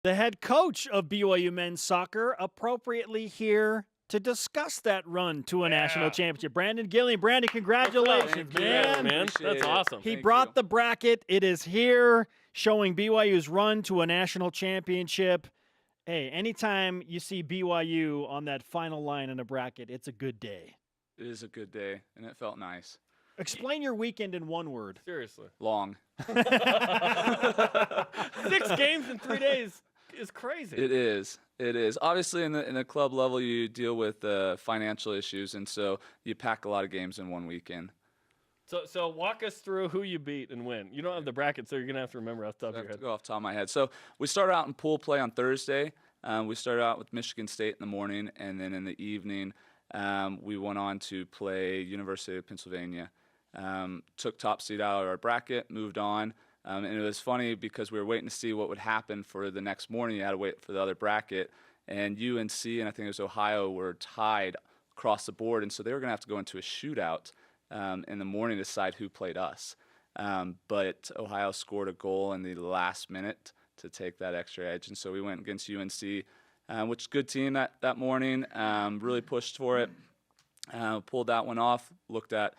The head coach of BYU men's soccer appropriately here to discuss that run to a national championship. Brandon Gilliam. Brandon, congratulations, man. That's awesome. He brought the bracket. It is here showing BYU's run to a national championship. Hey, anytime you see BYU on that final line in a bracket, it's a good day. It is a good day, and it felt nice. Explain your weekend in one word. Seriously. Long. 6 games in 3 days is crazy. It is. It is. Obviously, in the club level, you deal with financial issues, and so you pack a lot of games in one weekend. So walk us through who you beat and when. You don't have the bracket, so you're going to have to remember off the top of your head. Go off the top of my head. So we started out in pool play on Thursday. We started out with Michigan State in the morning, and then in the evening, we went on to play University of Pennsylvania. Took top seed out of our bracket, moved on. And it was funny because we were waiting to see what would happen for the next morning. You had to wait for the other bracket. And UNC and I think it was Ohio were tied across the board. And so they were going to have to go into a shootout in the morning to decide who played us. But Ohio scored a goal in the last minute to take that extra edge. And so we went against UNC, which is a good team that morning, really pushed for it. Pulled that one off, looked at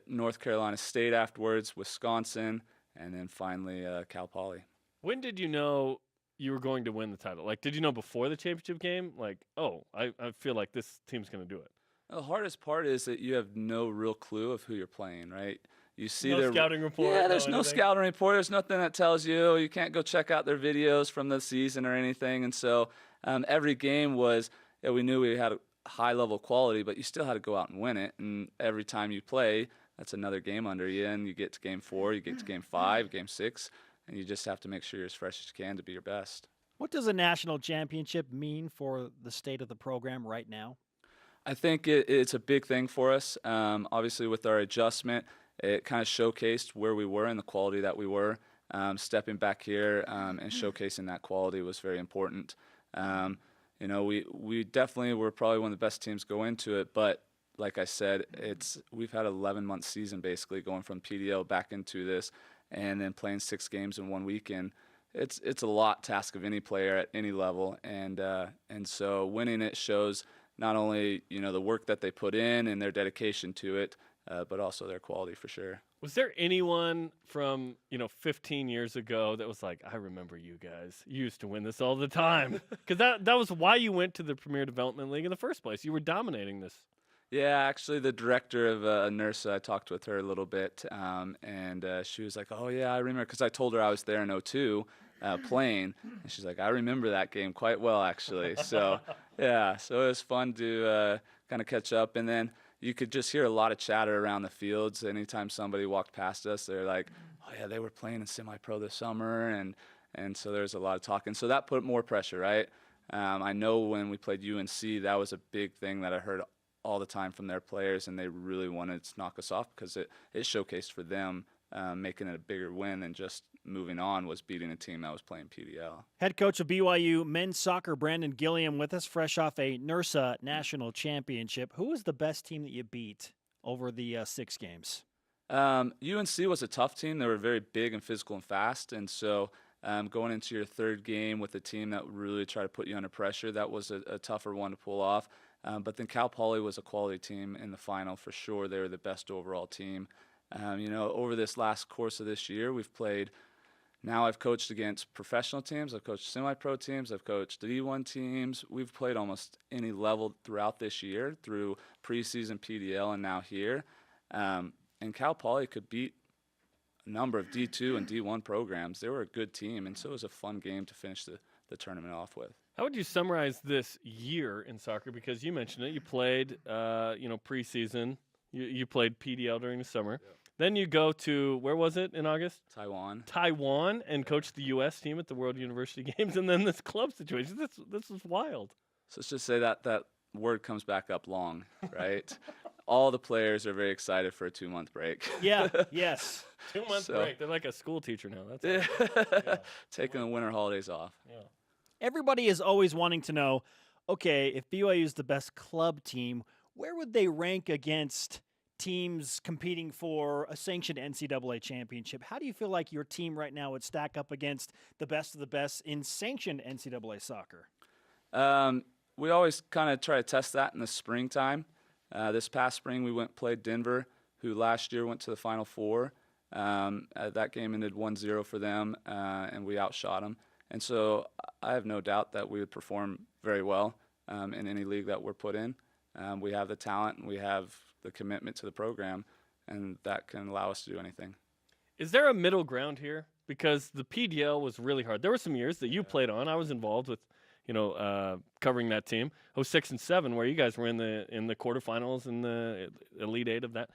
North Carolina State afterwards, Wisconsin, and then finally Cal Poly. When did you know you were going to win the title? Like, did you know before the championship game? Like, oh, I feel like this team's going to do it. The hardest part is that you have no real clue of who you're playing, right? You see no their scouting report. Yeah, there's no scouting report. There's nothing that tells you. You can't go check out their videos from the season or anything. And so every game was, we knew we had a high level quality, but you still had to go out and win it. And every time you play, that's another game under you, and you get to game 4, you get to game 5, game 6, and you just have to make sure you're as fresh as you can to be your best. What does a national championship mean for the state of the program right now? I think it's a big thing for us. Obviously, with our adjustment, it kind of showcased where we were and the quality that we were. Stepping back here and showcasing that quality was very important. We definitely were probably one of the best teams go into it, but like I said, we've had an 11-month season basically going from PDL back into this, and then playing 6 games in 1 weekend. It's a lot task of any player at any level, and so winning it shows not only the work that they put in and their dedication to it, but also their quality for sure. Was there anyone from 15 years ago that was like, I remember you guys. You used to win this all the time, because that was why you went to the Premier Development League in the first place. You were dominating this. Yeah, actually, the director of NERSA, I talked with her a little bit, and she was like, "Oh yeah, I remember," because I told her I was there in 2002 playing, and she's like, "I remember that game quite well, actually." So yeah, so it was fun to kind of catch up, and then you could just hear a lot of chatter around the fields. Anytime somebody walked past us, they're like, "Oh yeah, they were playing in semi-pro this summer," and so there's a lot of talking. So that put more pressure, right? I know when we played UNC, that was a big thing that I heard all the time from their players, and they really wanted to knock us off because it showcased for them making it a bigger win than just moving on was beating a team that was playing PDL. Head coach of BYU men's soccer, Brandon Gilliam, with us, fresh off a NERSA national championship. Who was the best team that you beat over the 6 games? UNC was a tough team. They were very big and physical and fast, and so going into your 3rd game with a team that would really try to put you under pressure, that was a tougher one to pull off. But then Cal Poly was a quality team in the final for sure. They were the best overall team. Over this last course of this year, we've played. Now I've coached against professional teams. I've coached semi-pro teams. I've coached D1 teams. We've played almost any level throughout this year through preseason PDL and now here. And Cal Poly could beat a number of D2 and D1 programs. They were a good team, and so it was a fun game to finish the tournament off with. How would you summarize this year in soccer? Because you mentioned it. You played, preseason. You played PDL during the summer. Yeah. Then you go to, where was it in August? Taiwan, and coached the U.S. team at the World University Games, and then this club situation. This is wild. So let's just say that word comes back up long, right? All the players are very excited for a 2-month break. Yeah, yes. 2-month break. They're like a school teacher now. That's taking the winter holidays off. Yeah. Everybody is always wanting to know, okay, if BYU is the best club team, where would they rank against teams competing for a sanctioned NCAA championship. How do you feel like your team right now would stack up against the best of the best in sanctioned NCAA soccer? We always kind of try to test that in the springtime. This past spring, we went and played Denver, who last year went to the Final Four. That game ended 1-0 for them, and we outshot them. And so I have no doubt that we would perform very well in any league that we're put in. We have the talent, and we have the commitment to the program, and that can allow us to do anything. Is there a middle ground here? Because the PDL was really hard. There were some years that you played on. I was involved with, covering that team. 06 and 07, where you guys were in the quarterfinals and the Elite Eight of that.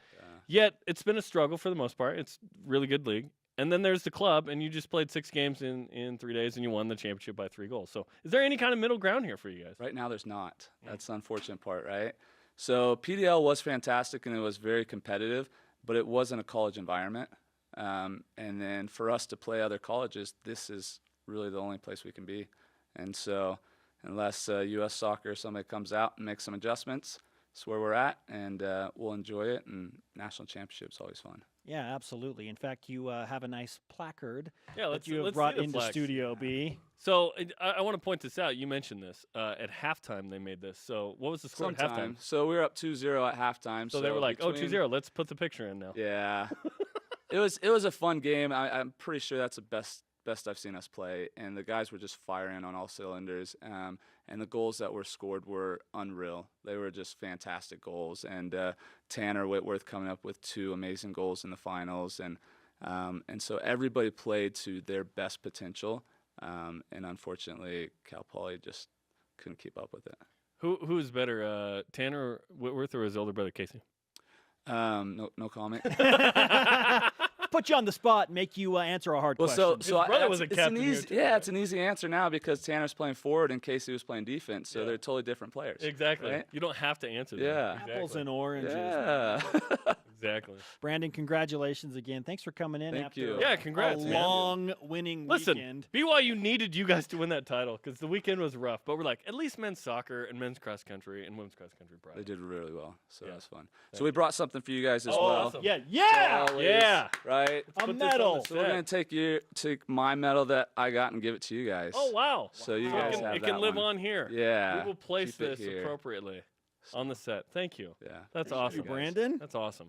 Yet it's been a struggle for the most part. It's a really good league. And then there's the club, and you just played 6 games in 3 days, and you won the championship by 3 goals. So is there any kind of middle ground here for you guys? Right now, there's not. That's the unfortunate part, right? So PDL was fantastic, and it was very competitive, but it wasn't a college environment. And then for us to play other colleges, this is really the only place we can be. And so unless U.S. Soccer or somebody comes out and makes some adjustments, that's where we're at, and we'll enjoy it, and national championship's always fun. Yeah, absolutely. In fact, you have a nice placard Yeah, that you have let's brought see the into flags. Studio B. So I want to point this out. You mentioned this. At halftime, they made this. So what was the score at halftime? Sometime. So we were up 2-0 at halftime. So they were like, 2-0, let's put the picture in now. Yeah. It was a fun game. I'm pretty sure that's the best I've seen us play, and the guys were just firing on all cylinders, and the goals that were scored were unreal. They were just fantastic goals, and Tanner Whitworth coming up with 2 amazing goals in the finals, and so everybody played to their best potential, and unfortunately Cal Poly just couldn't keep up with it. Who's better, Tanner Whitworth or his older brother Casey? No comment. Put you on the spot and make you answer a hard question. His brother was a captain here, too. Yeah, it's an easy answer now because Tanner's playing forward and Casey was playing defense, so they're totally different players. Exactly. Right? You don't have to answer that. Yeah. Apples and oranges. Yeah. Exactly. Brandon, congratulations again. Thanks for coming in Thank after you. Yeah, congrats, a man. long winning Listen, weekend. BYU needed you guys to win that title because the weekend was rough. But we're like, at least men's soccer and men's cross country and women's cross country brought They it. did really well, so Yeah. that was fun. So we brought something for you guys as Oh, well. awesome. Yeah. Always, Yeah. Right? A Put this on medal. the So we're set. going to take my medal that I got and give it to you guys. Oh, wow. So you So guys it have can that live one. on here. Yeah. We will place keep it this here. appropriately on the set. Thank you. Yeah. That's Appreciate awesome. you guys. Brandon? That's awesome.